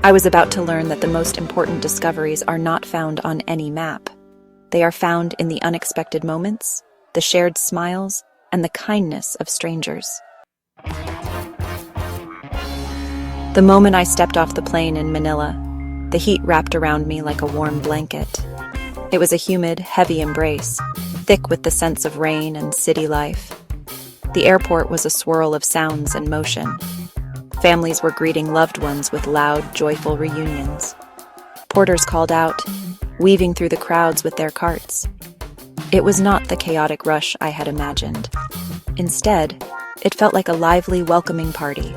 I was about to learn that the most important discoveries are not found on any map. They are found in the unexpected moments, the shared smiles, and the kindness of strangers. The moment I stepped off the plane in Manila, the heat wrapped around me like a warm blanket. It was a humid, heavy embrace, thick with the sense of rain and city life. The airport was a swirl of sounds and motion. Families were greeting loved ones with loud, joyful reunions. Porters called out, weaving through the crowds with their carts. It was not the chaotic rush I had imagined. Instead, it felt like a lively, welcoming party.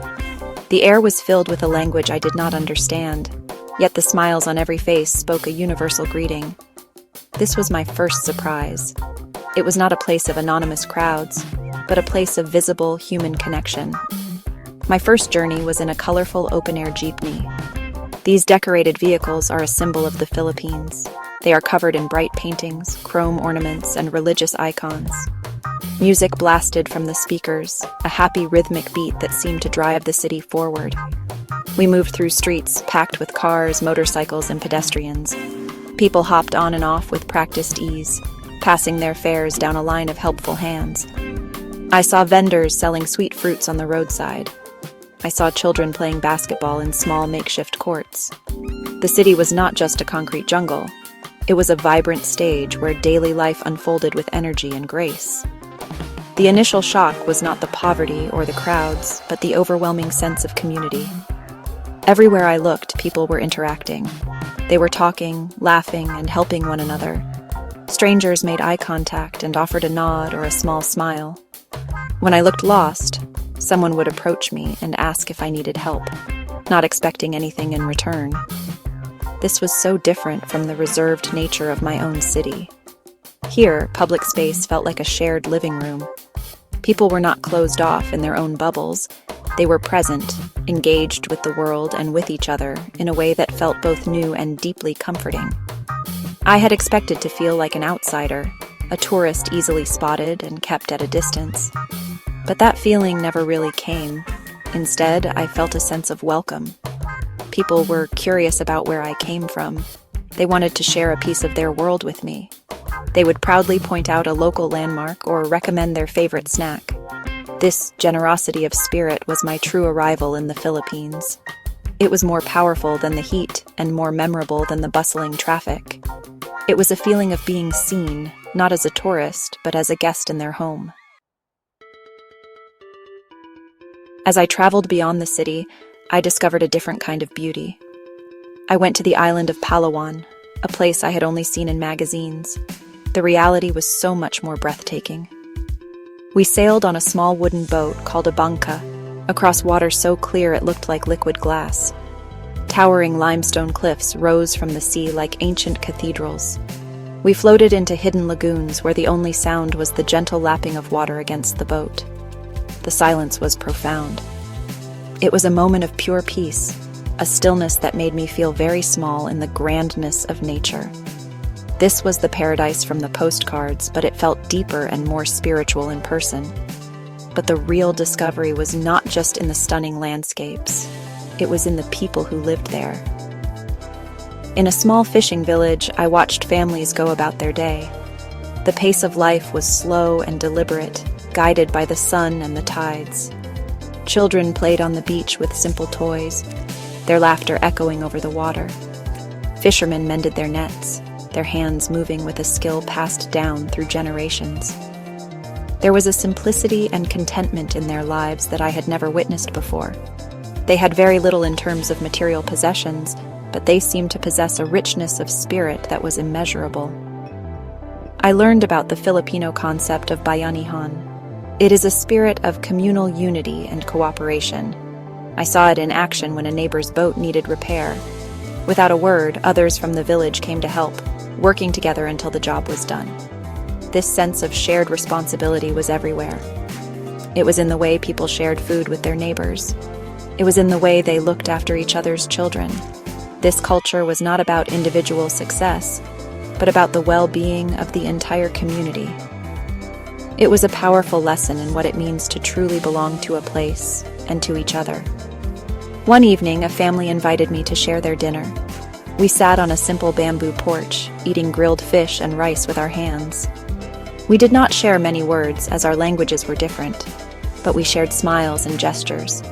The air was filled with a language I did not understand, yet the smiles on every face spoke a universal greeting. This was my first surprise. It was not a place of anonymous crowds, but a place of visible human connection. My first journey was in a colorful open-air jeepney. These decorated vehicles are a symbol of the Philippines. They are covered in bright paintings, chrome ornaments, and religious icons. Music blasted from the speakers, a happy rhythmic beat that seemed to drive the city forward. We moved through streets packed with cars, motorcycles, and pedestrians. People hopped on and off with practiced ease, passing their fares down a line of helpful hands. I saw vendors selling sweet fruits on the roadside. I saw children playing basketball in small makeshift courts. The city was not just a concrete jungle. It was a vibrant stage where daily life unfolded with energy and grace. The initial shock was not the poverty or the crowds, but the overwhelming sense of community. Everywhere I looked, people were interacting. They were talking, laughing, and helping one another. Strangers made eye contact and offered a nod or a small smile. When I looked lost, someone would approach me and ask if I needed help, not expecting anything in return. This was so different from the reserved nature of my own city. Here, public space felt like a shared living room. People were not closed off in their own bubbles. They were present, engaged with the world and with each other in a way that felt both new and deeply comforting. I had expected to feel like an outsider, a tourist easily spotted and kept at a distance. But that feeling never really came. Instead, I felt a sense of welcome. People were curious about where I came from. They wanted to share a piece of their world with me. They would proudly point out a local landmark or recommend their favorite snack. This generosity of spirit was my true arrival in the Philippines. It was more powerful than the heat and more memorable than the bustling traffic. It was a feeling of being seen, not as a tourist, but as a guest in their home. As I traveled beyond the city, I discovered a different kind of beauty. I went to the island of Palawan, a place I had only seen in magazines. The reality was so much more breathtaking. We sailed on a small wooden boat called a bangka, across water so clear it looked like liquid glass. Towering limestone cliffs rose from the sea like ancient cathedrals. We floated into hidden lagoons where the only sound was the gentle lapping of water against the boat. The silence was profound. It was a moment of pure peace, a stillness that made me feel very small in the grandness of nature. This was the paradise from the postcards, but it felt deeper and more spiritual in person. But the real discovery was not just in the stunning landscapes. It was in the people who lived there. In a small fishing village, I watched families go about their day. The pace of life was slow and deliberate, guided by the sun and the tides. Children played on the beach with simple toys, their laughter echoing over the water. Fishermen mended their nets, their hands moving with a skill passed down through generations. There was a simplicity and contentment in their lives that I had never witnessed before. They had very little in terms of material possessions, but they seemed to possess a richness of spirit that was immeasurable. I learned about the Filipino concept of bayanihan. It is a spirit of communal unity and cooperation. I saw it in action when a neighbor's boat needed repair. Without a word, others from the village came to help, working together until the job was done. This sense of shared responsibility was everywhere. It was in the way people shared food with their neighbors. It was in the way they looked after each other's children. This culture was not about individual success, but about the well-being of the entire community. It was a powerful lesson in what it means to truly belong to a place and to each other. One evening, a family invited me to share their dinner. We sat on a simple bamboo porch, eating grilled fish and rice with our hands. We did not share many words, as our languages were different, but we shared smiles and gestures.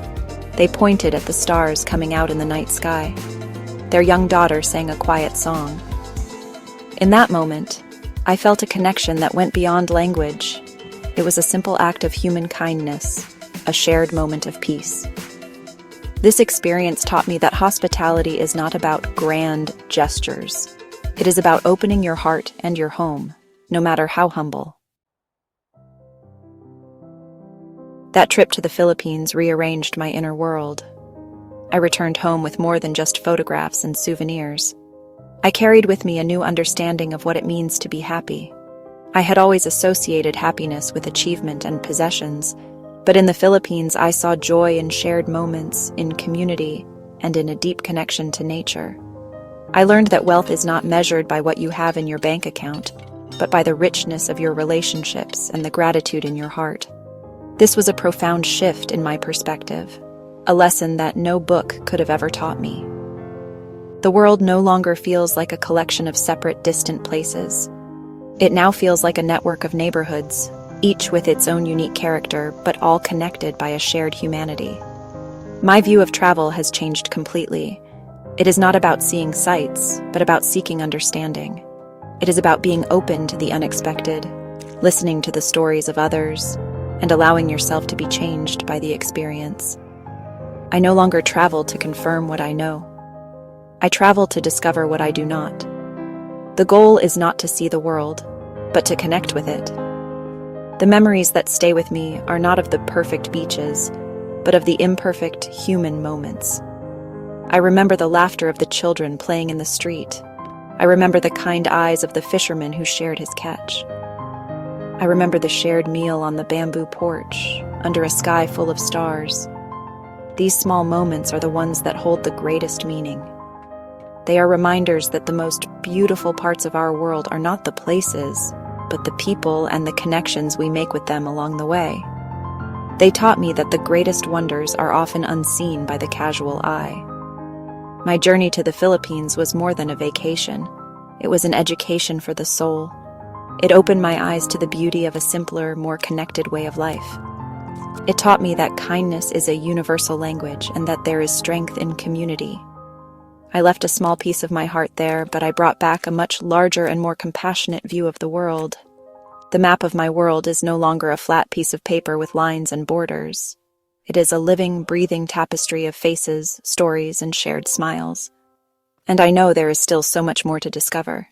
They pointed at the stars coming out in the night sky. Their young daughter sang a quiet song. In that moment, I felt a connection that went beyond language. It was a simple act of human kindness, a shared moment of peace. This experience taught me that hospitality is not about grand gestures. It is about opening your heart and your home, no matter how humble. That trip to the Philippines rearranged my inner world. I returned home with more than just photographs and souvenirs. I carried with me a new understanding of what it means to be happy. I had always associated happiness with achievement and possessions, but in the Philippines I saw joy in shared moments, in community, and in a deep connection to nature. I learned that wealth is not measured by what you have in your bank account, but by the richness of your relationships and the gratitude in your heart. This was a profound shift in my perspective, a lesson that no book could have ever taught me. The world no longer feels like a collection of separate, distant places. It now feels like a network of neighborhoods, each with its own unique character, but all connected by a shared humanity. My view of travel has changed completely. It is not about seeing sights, but about seeking understanding. It is about being open to the unexpected, listening to the stories of others, and allowing yourself to be changed by the experience. I no longer travel to confirm what I know. I travel to discover what I do not. The goal is not to see the world, but to connect with it. The memories that stay with me are not of the perfect beaches, but of the imperfect human moments. I remember the laughter of the children playing in the street. I remember the kind eyes of the fisherman who shared his catch. I remember the shared meal on the bamboo porch, under a sky full of stars. These small moments are the ones that hold the greatest meaning. They are reminders that the most beautiful parts of our world are not the places, but the people and the connections we make with them along the way. They taught me that the greatest wonders are often unseen by the casual eye. My journey to the Philippines was more than a vacation. It was an education for the soul. It opened my eyes to the beauty of a simpler, more connected way of life. It taught me that kindness is a universal language and that there is strength in community. I left a small piece of my heart there, but I brought back a much larger and more compassionate view of the world. The map of my world is no longer a flat piece of paper with lines and borders. It is a living, breathing tapestry of faces, stories, and shared smiles. And I know there is still so much more to discover.